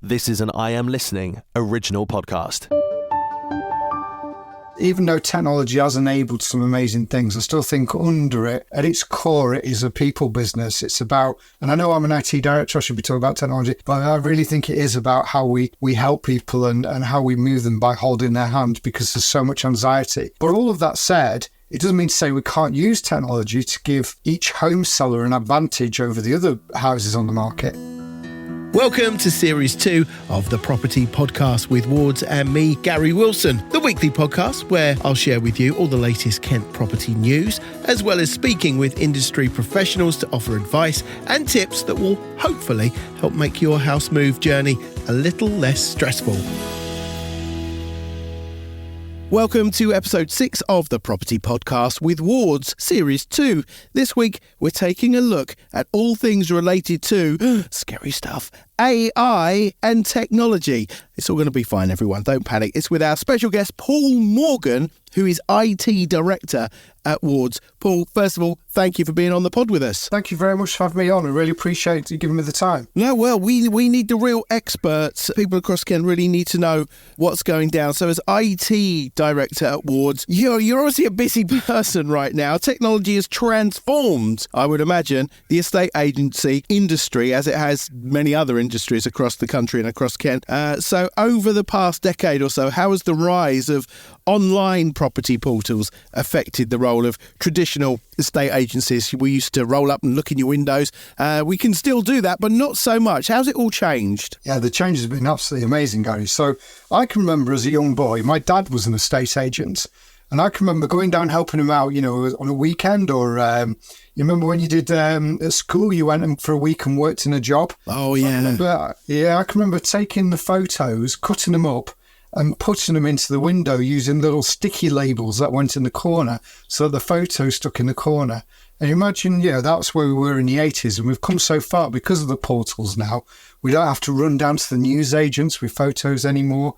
This is an I Am Listening original podcast. Even though technology has enabled some amazing things, I still think under it, at its core, it is a people business. It's about, and I know I'm an IT director, I should be talking about technology, but I really think it is about how we help people and how we move them by holding their hand, because there's so much anxiety. But all of that said, it doesn't mean to say we can't use technology to give each home seller an advantage over the other houses on the market. Welcome to Series 2 of the Property Podcast with Wards and me, Gary Wilson, the weekly podcast where I'll share with you all the latest Kent property news, as well as speaking with industry professionals to offer advice and tips that will hopefully help make your house move journey a little less stressful. Welcome to episode 6 of the Property Podcast with Wards, Series 2. This week, we're taking a look at all things related to scary stuff, AI and technology. It's all going to be fine, everyone. Don't panic. It's with our special guest, Paul Morgan, who is IT Director at Wards. Paul, first of all, thank you for being on the pod with us. Thank you very much for having me on. I really appreciate you giving me the time. No, well, we need the real experts. People across Kent really need to know what's going down. So as IT Director at Wards, you're obviously a busy person right now. Technology has transformed, I would imagine, the estate agency industry, as it has many other industries across the country and across Kent. So over the past decade or so, how has the rise of online property portals affected the role of traditional estate agencies? We used to roll up and look in your windows. We can still do that, but not so much. How's it all changed? Yeah, the change has been absolutely amazing, Gary. So I can remember as a young boy, my dad was an estate agent. And I can remember going down helping him out, you know, on a weekend, or you remember when you did at school, you went in for a week and worked in a job. Oh, yeah. I can remember taking the photos, cutting them up and putting them into the window using little sticky labels that went in the corner. So the photos stuck in the corner. And imagine, that's where we were in the 80s, and we've come so far because of the portals now. We don't have to run down to the newsagents with photos anymore.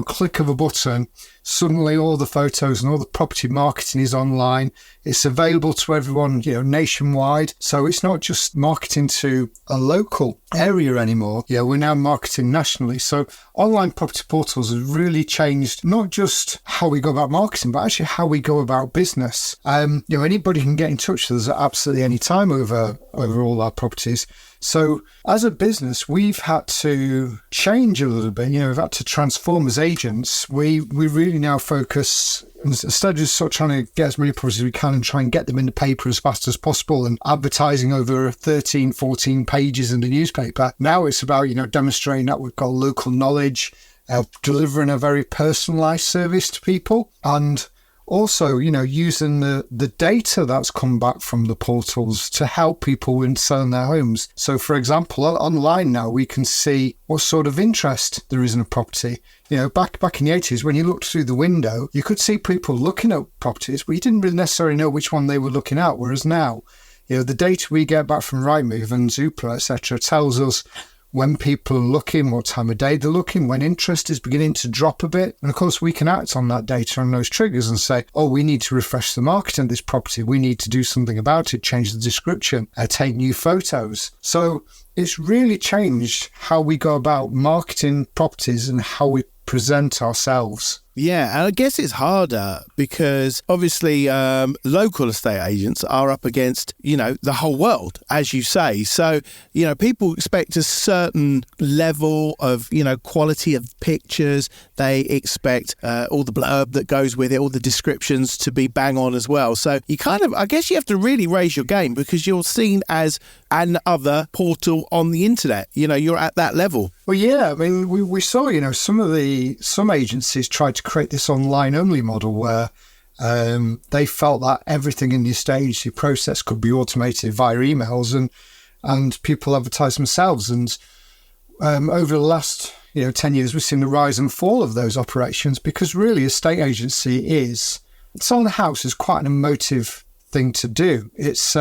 Click of a button, suddenly all the photos and all the property marketing is online. It's available to everyone, nationwide. So it's not just marketing to a local area anymore. We're now marketing nationally. So online property portals have really changed not just how we go about marketing, but actually how we go about business. Anybody can get in touch with us at absolutely any time over all our properties. So as a business, we've had to change a little bit. We've had to transform as agents. We really now focus, instead of just sort of trying to get as many properties as we can and try and get them in the paper as fast as possible and advertising over 13, 14 pages in the newspaper. Now it's about, demonstrating that we've got local knowledge, delivering a very personalised service to people, and also, using the data that's come back from the portals to help people in selling their homes. So, for example, online now we can see what sort of interest there is in a property. Back in the 80s, when you looked through the window, you could see people looking at properties, but you didn't really necessarily know which one they were looking at. Whereas now, the data we get back from Rightmove and Zoopla, etc., tells us when people are looking, what time of day they're looking, when interest is beginning to drop a bit. And of course, we can act on that data and those triggers and say, we need to refresh the marketing of this property. We need to do something about it, change the description, take new photos. So it's really changed how we go about marketing properties and how we present ourselves. Yeah, and I guess it's harder because obviously local estate agents are up against, the whole world, as you say. So, people expect a certain level of, quality of pictures. They expect all the blurb that goes with it, all the descriptions to be bang on as well. So I guess you have to really raise your game because you're seen as another portal on the internet. You're at that level. Well, yeah, I mean, we saw, some agencies tried to create this online only model where they felt that everything in the estate agency process could be automated via emails and people advertise themselves. And over the last 10 years, we've seen the rise and fall of those operations because really estate agency selling a house is quite an emotive thing to do. It's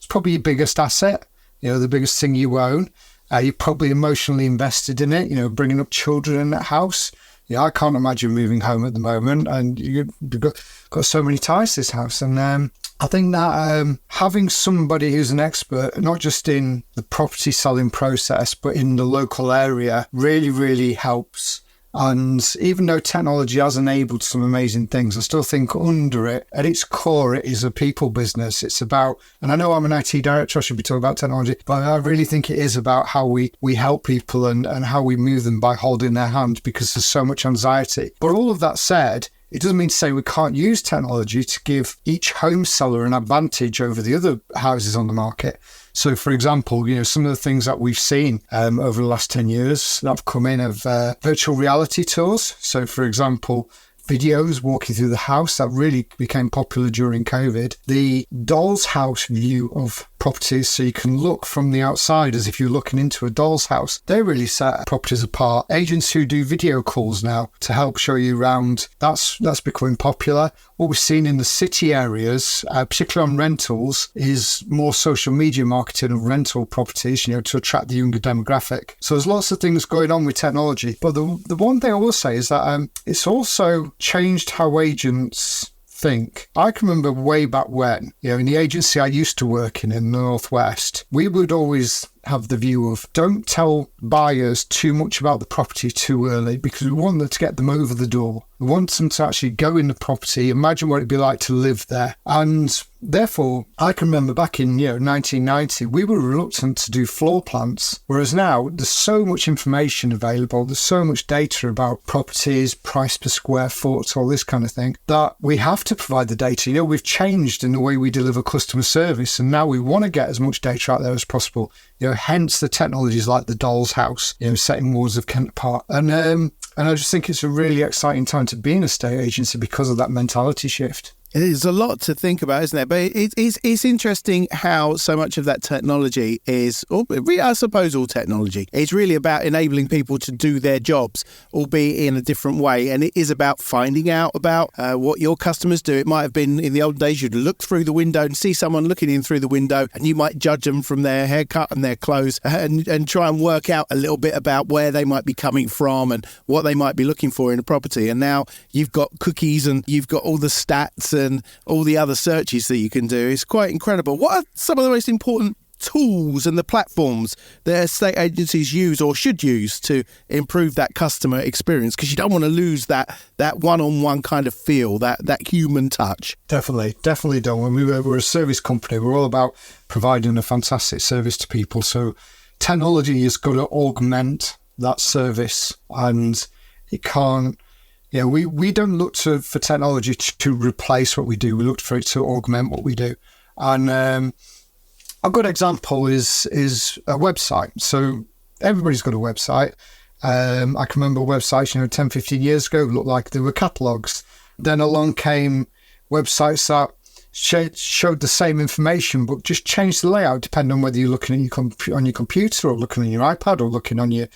probably your biggest asset, the biggest thing you own. You're probably emotionally invested in it, bringing up children in that house. I can't imagine moving home at the moment, and you've got so many ties to this house. And I think that having somebody who's an expert, not just in the property selling process, but in the local area, really, really helps. And even though technology has enabled some amazing things, I still think under it, at its core, it is a people business. It's about, and I know I'm an IT director, I should be talking about technology, but I really think it is about how we help people and how we move them by holding their hand, because there's so much anxiety. But all of that said, it doesn't mean to say we can't use technology to give each home seller an advantage over the other houses on the market. So, for example, some of the things that we've seen over the last 10 years that have come in of virtual reality tours. So, for example, videos walking through the house that really became popular during COVID. The doll's house view of properties, so you can look from the outside as if you're looking into a doll's house. They really set properties apart. Agents who do video calls now to help show you around, that's becoming popular. What we've seen in the city areas, particularly on rentals, is more social media marketing of rental properties, to attract the younger demographic. So there's lots of things going on with technology. But the one thing I will say is that it's also changed how agents think. I can remember way back when, in the agency I used to work in the Northwest, we would always have the view of don't tell buyers too much about the property too early, because we want them to get them over the door. We want them to actually go in the property, imagine what it'd be like to live there. And therefore, I can remember back in 1990, we were reluctant to do floor plans, whereas now there's so much information available, there's so much data about properties, price per square foot, all this kind of thing, that we have to provide the data. We've changed in the way we deliver customer service, and now we want to get as much data out there as possible. Hence the technologies like the doll's house, setting wards of Kent apart. And I just think it's a really exciting time to be in a estate agency because of that mentality shift. There's a lot to think about, isn't there? But it's interesting how so much of that technology is, or I suppose all technology, is really about enabling people to do their jobs, albeit in a different way. And it is about finding out about what your customers do. It might have been in the old days, you'd look through the window and see someone looking in through the window, and you might judge them from their haircut and their clothes and try and work out a little bit about where they might be coming from and what they might be looking for in a property. And now you've got cookies and you've got all the stats and all the other searches that you can do. It's quite incredible. What are some of the most important tools and the platforms that estate agencies use or should use to improve that customer experience? Because you don't want to lose that one-on-one kind of feel, that human touch. Definitely don't. When we're a service company, we're all about providing a fantastic service to people. So technology is going to augment that service, and it can't. We don't look for technology to replace what we do. We look for it to augment what we do. And a good example is a website. So everybody's got a website. I can remember websites, 10, 15 years ago, looked like they were catalogues. Then along came websites that showed the same information, but just changed the layout depending on whether you're looking at on your computer or looking on your iPad or looking on your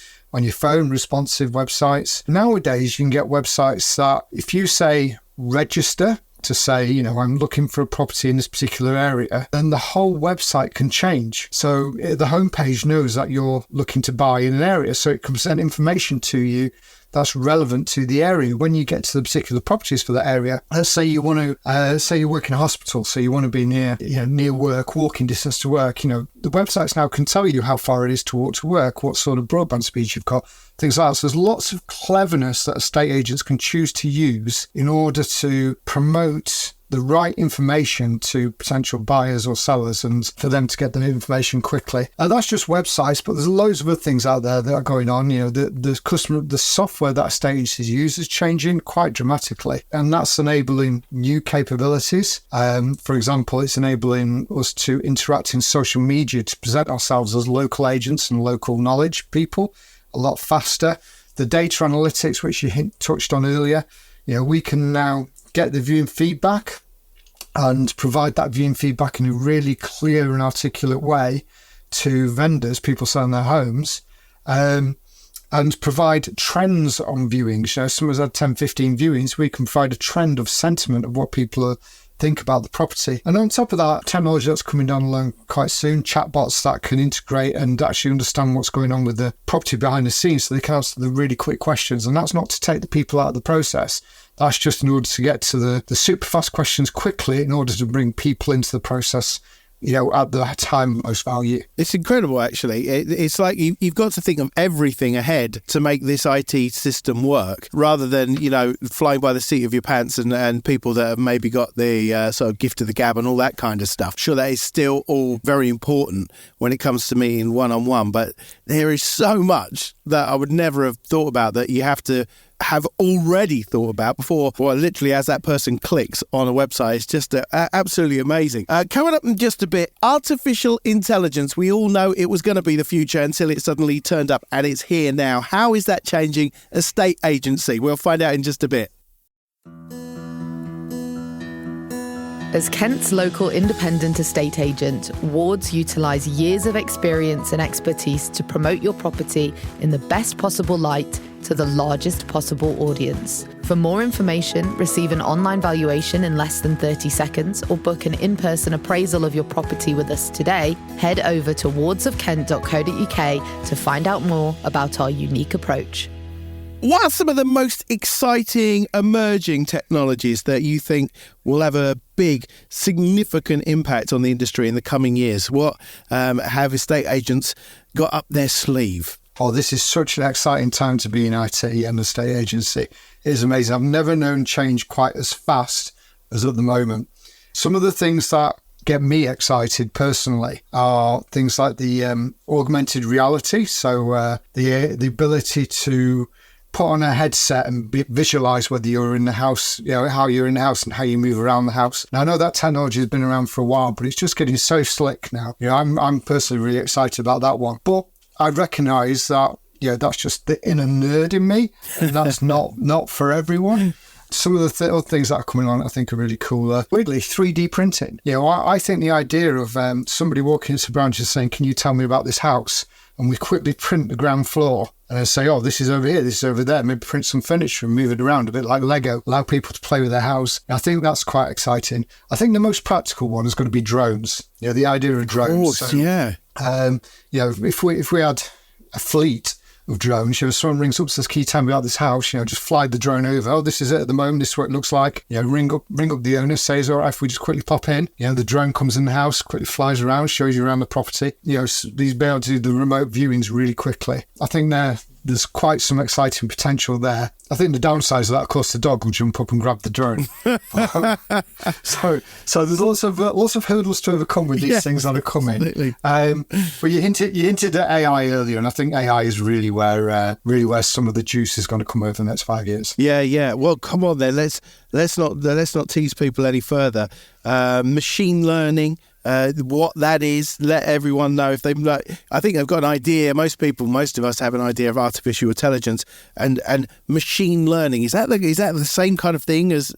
phone, responsive websites. Nowadays, you can get websites that if you say register to say, I'm looking for a property in this particular area, then the whole website can change. So the homepage knows that you're looking to buy in an area, so it can present information to you that's relevant to the area. When you get to the particular properties for that area, let's say you want to, say you work in a hospital, so you want to be near work, walking distance to work. The websites now can tell you how far it is to walk to work, what sort of broadband speeds you've got, things like that. So there's lots of cleverness that estate agents can choose to use in order to promote the right information to potential buyers or sellers and for them to get the information quickly. That's just websites, but there's loads of other things out there that are going on. The software that estate agencies use is changing quite dramatically, and that's enabling new capabilities. For example, it's enabling us to interact in social media to present ourselves as local agents and local knowledge people a lot faster. The data analytics, which you touched on earlier, we can now get the viewing feedback and provide that viewing feedback in a really clear and articulate way to vendors, people selling their homes. and provide trends on viewings. Someone's had 10, 15 viewings, we can provide a trend of sentiment of what people think about the property. And on top of that, technology that's coming down along quite soon, chatbots that can integrate and actually understand what's going on with the property behind the scenes, so they can answer the really quick questions. And that's not to take the people out of the process. That's just in order to get to the super fast questions quickly in order to bring people into the process, at the time of most value. It's incredible, actually. It's like you've got to think of everything ahead to make this IT system work, rather than, flying by the seat of your pants and people that have maybe got the sort of gift of the gab and all that kind of stuff. Sure, that is still all very important when it comes to meeting one-on-one, but there is so much that I would never have thought about that you have to have already thought about before, or literally as that person clicks on a website. It's just absolutely amazing. Coming up in just a bit, artificial intelligence. We all know it was going to be the future until it suddenly turned up, and it's here now. How is that changing estate agency? We'll find out in just a bit. As Kent's local independent estate agent, Wards utilise years of experience and expertise to promote your property in the best possible light to the largest possible audience. For more information, receive an online valuation in less than 30 seconds or book an in-person appraisal of your property with us today, head over to wardsofkent.co.uk to find out more about our unique approach. What are some of the most exciting emerging technologies that you think will have a big, significant impact on the industry in the coming years? What have estate agents got up their sleeve? Oh, this is such an exciting time to be in IT and estate agency. It is amazing. I've never known change quite as fast as at the moment. Some of the things that get me excited personally are things like the augmented reality. So the ability to put on a headset and visualize whether you're in the house, how you're in the house and how you move around the house. Now, I know that technology has been around for a while, but it's just getting so slick now. I'm personally really excited about that one. But I recognise that, that's just the inner nerd in me, and that's not for everyone. Some of the other things that are coming on I think are really cool. Weirdly, 3D printing. I think the idea of somebody walking into a branch and saying, can you tell me about this house? And we quickly print the ground floor and then say, oh, this is over here, this is over there. Maybe print some furniture and move it around a bit like Lego, allow people to play with their house. I think that's quite exciting. I think the most practical one is going to be drones. The idea of drones. Of course, so, yeah. If we had a fleet of drones, someone rings up and says, can you tell me about this house? Just fly the drone over. Oh, this is it at the moment. This is what it looks like. Ring up the owner, says, all right, if we just quickly pop in, the drone comes in the house, quickly flies around, shows you around the property. These be able to do the remote viewings really quickly. I think there's quite some exciting potential there. I think the downside of that, of course, the dog will jump up and grab the drone. so there's lots of hurdles to overcome with these things that are coming. Absolutely. But you hinted at AI earlier, and I think AI is really where some of the juice is going to come over the next 5 years. Yeah. Well, come on then. Let's not tease people any further. Machine learning. What that is, let everyone know if I think they've got an idea. Most of us have an idea of artificial intelligence and machine learning. Is that the same kind of thing as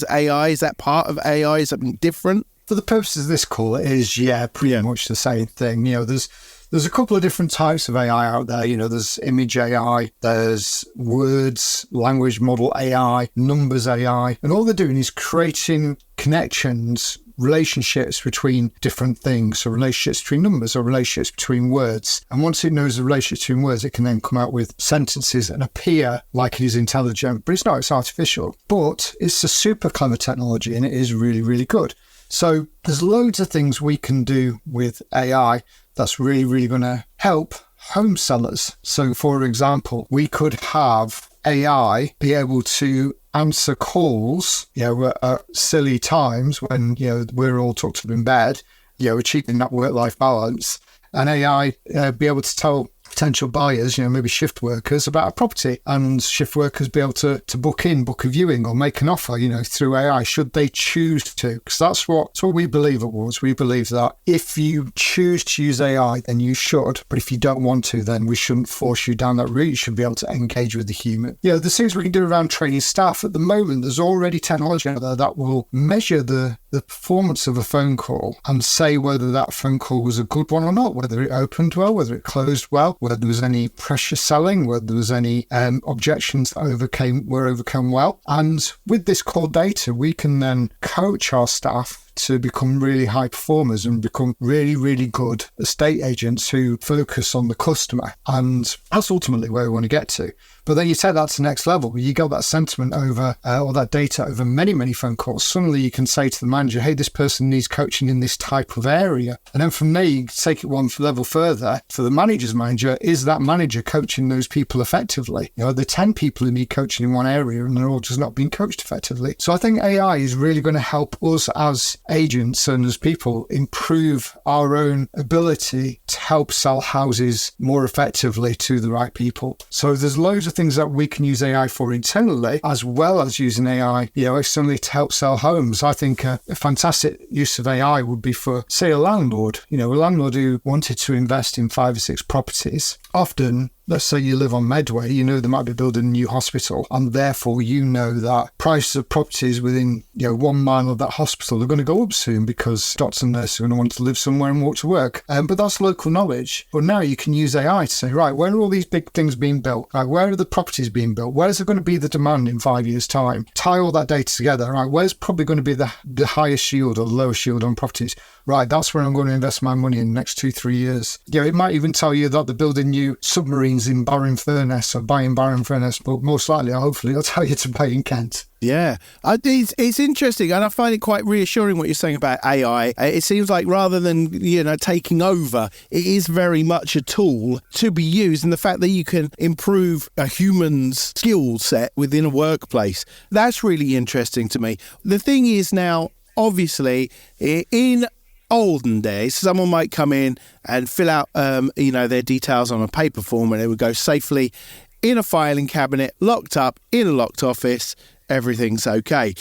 AI? Is that part of AI? Is something different? For the purposes of this call, it is pretty much the same thing. There's a couple of different types of AI out there. There's image AI, there's words, language model AI, numbers AI, and all they're doing is creating connections, relationships between different things, so relationships between numbers or relationships between words. And once it knows the relationship between words, it can then come out with sentences and appear like it is intelligent. But it's not, it's artificial. But it's a super clever technology and it is really, really good. So there's loads of things we can do with AI that's really, really going to help home sellers. So for example, we could have AI be able to answer calls, at silly times when, we're all tucked up in bed, achieving that work-life balance, and AI be able to tell potential buyers, maybe shift workers, about a property, and shift workers be able to book a viewing or make an offer, through AI, should they choose to. Because that's what we believe at Wards. We believe that if you choose to use AI, then you should. But if you don't want to, then we shouldn't force you down that route. You should be able to engage with the human. There's things we can do around training staff. At the moment, there's already technology out there that will measure the the performance of a phone call and say whether that phone call was a good one or not, whether it opened well, whether it closed well, whether there was any pressure selling, whether there was any objections that were overcome well. And with this call data, we can then coach our staff to become really high performers and become really, really good estate agents who focus on the customer. And that's ultimately where we want to get to. But then you take that to the next level. You got that sentiment over, or that data over many, many phone calls. Suddenly you can say to the manager, hey, this person needs coaching in this type of area. And then from there, you take it one level further. For the manager's manager, is that manager coaching those people effectively? You know, the 10 people who need coaching in one area and they're all just not being coached effectively. So I think AI is really going to help us as agents and as people improve our own ability to help sell houses more effectively to the right people. So there's loads of things that we can use AI for internally, as well as using AI, externally to help sell homes. I think a fantastic use of AI would be for, say, a landlord who wanted to invest in 5 or 6 properties. Often, let's say you live on Medway, they might be building a new hospital, and therefore that prices of properties within 1 mile of that hospital are going to go up soon because doctors and nurses are going to want to live somewhere and walk to work. But that's local knowledge. But now you can use AI to say, right, where are all these big things being built? Right, where are the properties being built? Where is there going to be the demand in 5 years' time? Tie all that data together. Right, where's probably going to be the highest yield or the lowest yield on properties? Right, that's where I'm going to invest my money in the next 2-3 years. It might even tell you that they're building new submarines in Barrow-in-Furness or buying Barrow-in-Furness, but most likely, hopefully, it'll tell you to buy in Kent. Yeah, it's interesting, and I find it quite reassuring what you're saying about AI. It seems like rather than taking over, it is very much a tool to be used, and the fact that you can improve a human's skill set within a workplace, that's really interesting to me. The thing is now, obviously, in olden days, someone might come in and fill out their details on a paper form, and it would go safely in a filing cabinet, locked up in a locked office. Everything's okay.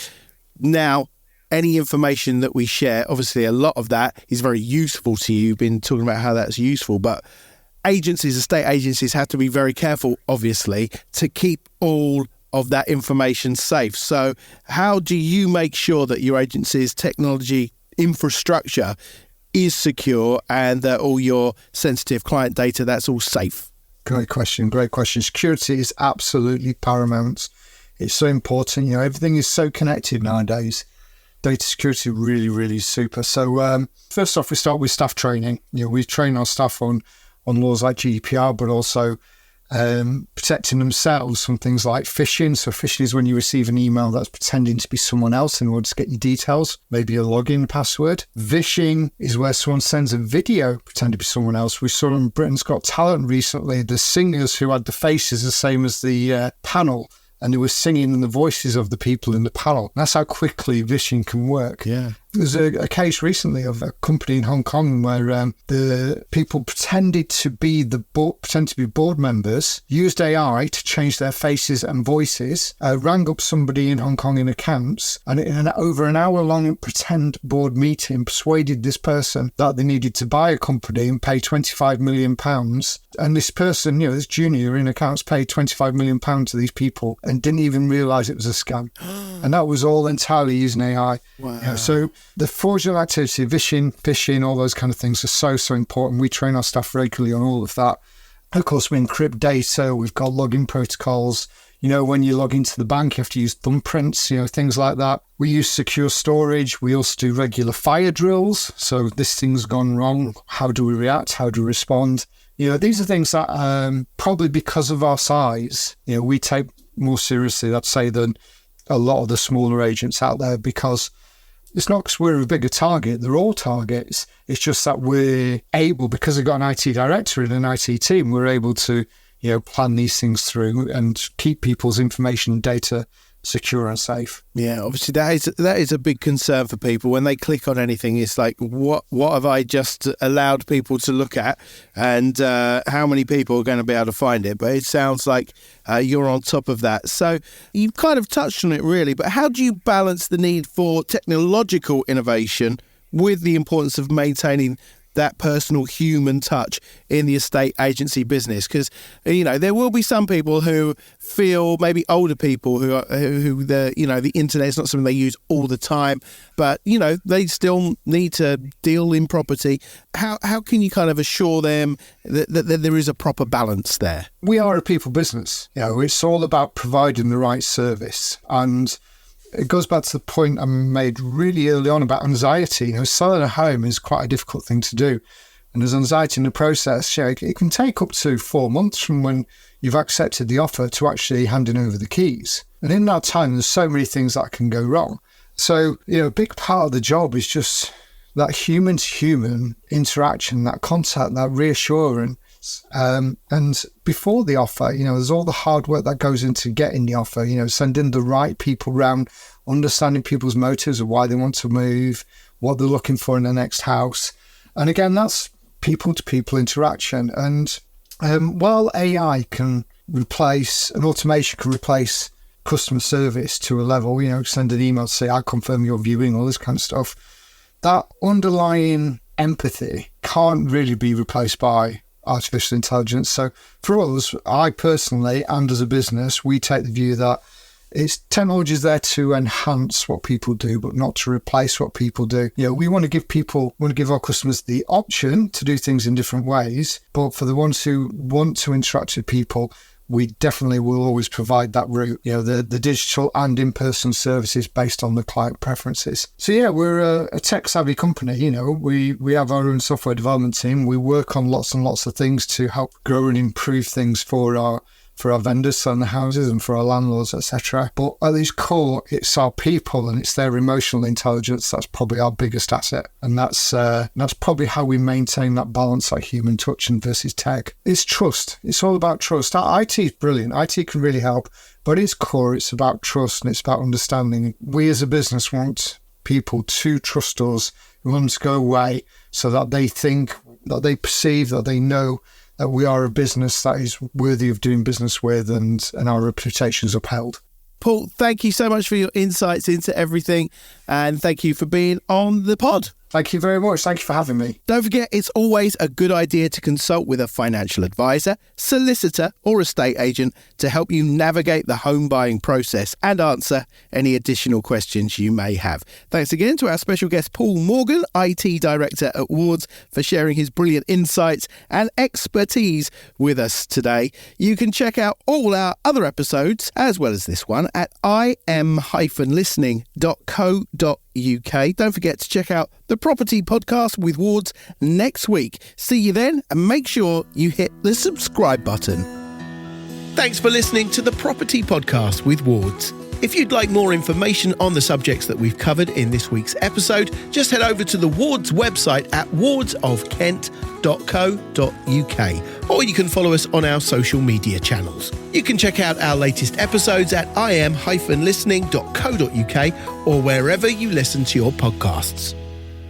Now, any information that we share, obviously a lot of that is very useful to you. You've been talking about how that's useful, but estate agencies have to be very careful, obviously, to keep all of that information safe. So how do you make sure that your agency's technology infrastructure is secure and that all your sensitive client data, that's all safe? Great question. Security is absolutely paramount. It's so important. Everything is so connected nowadays. Data security really, really super. So first off, we start with staff training. We train our staff on laws like GDPR, but also protecting themselves from things like phishing. So phishing is when you receive an email that's pretending to be someone else in order to get your details, maybe a login password. Vishing is where someone sends a video pretending to be someone else. We saw on Britain's Got Talent recently, the singers who had the faces the same as the panel, and they were singing in the voices of the people in the panel. That's how quickly vishing can work. Yeah. There's a case recently of a company in Hong Kong where the people pretended to be board members, used AI to change their faces and voices, rang up somebody in Hong Kong in accounts, and in over an hour-long pretend board meeting persuaded this person that they needed to buy a company and pay £25 million. And this person, this junior in accounts, paid £25 million to these people and didn't even realise it was a scam. And that was all entirely using AI. Wow. So the fraudulent activity, phishing, all those kind of things are so important. We train our staff regularly on all of that. Of course, we encrypt data. We've got login protocols. When you log into the bank, you have to use thumbprints, things like that. We use secure storage. We also do regular fire drills. So this thing's gone wrong. How do we react? How do we respond? These are things that probably because of our size, we take more seriously, I'd say, than a lot of the smaller agents out there, because it's not because we're a bigger target. They're all targets. It's just that we're able, because we've got an IT director and an IT team, we're able to, plan these things through and keep people's information and data secure and safe. Yeah, obviously that is a big concern for people when they click on anything. It's like, what have I just allowed people to look at, and how many people are going to be able to find it? But it sounds like you're on top of that. So you've kind of touched on it really, but how do you balance the need for technological innovation with the importance of maintaining that personal human touch in the estate agency business? Because, there will be some people who feel, maybe older people who the internet is not something they use all the time, but, they still need to deal in property. How can you kind of assure them that there is a proper balance there? We are a people business. It's all about providing the right service. And it goes back to the point I made really early on about anxiety. Selling a home is quite a difficult thing to do. And there's anxiety in the process. It can take up to 4 months from when you've accepted the offer to actually handing over the keys. And in that time, there's so many things that can go wrong. So, a big part of the job is just that human-to-human interaction, that contact, that reassurance. And before the offer, there's all the hard work that goes into getting the offer, sending the right people round, understanding people's motives of why they want to move, what they're looking for in the next house. And again, that's people-to-people interaction. And while AI can replace, and automation can replace customer service to a level, send an email to say, I confirm your viewing, all this kind of stuff, that underlying empathy can't really be replaced by artificial intelligence. So for us, I personally, and as a business, we take the view that technology is there to enhance what people do, but not to replace what people do. We want to give our customers the option to do things in different ways, but for the ones who want to interact with people, we definitely will always provide that route, the digital and in-person services based on the client preferences. So we're a tech-savvy company. We have our own software development team. We work on lots and lots of things to help grow and improve things for our vendors selling the houses and for our landlords, etc. But at its core, it's our people and it's their emotional intelligence that's probably our biggest asset. And that's probably how we maintain that balance, like human touch and versus tech. It's trust. It's all about trust. IT is brilliant. IT can really help. But at its core, it's about trust and it's about understanding. We as a business want people to trust us. We want them to go away so that they think, that they perceive, that they know that we are a business that is worthy of doing business with and our reputation is upheld. Paul, thank you so much for your insights into everything and thank you for being on the pod. Thank you very much. Thank you for having me. Don't forget, it's always a good idea to consult with a financial advisor, solicitor or estate agent to help you navigate the home buying process and answer any additional questions you may have. Thanks again to our special guest, Paul Morgan, IT Director at Wards, for sharing his brilliant insights and expertise with us today. You can check out all our other episodes, as well as this one, at im-listening.co.uk. Don't forget to check out the Property Podcast with Wards next week. See you then, and make sure you hit the subscribe button. Thanks for listening to the Property Podcast with Wards. If you'd like more information on the subjects that we've covered in this week's episode, just head over to the Wards website at wardsofkent.co.uk, or you can follow us on our social media channels. You can check out our latest episodes at im-listening.co.uk or wherever you listen to your podcasts.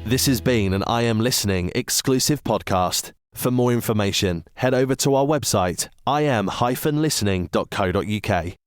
This has been an I Am Listening exclusive podcast. For more information, head over to our website, im-listening.co.uk.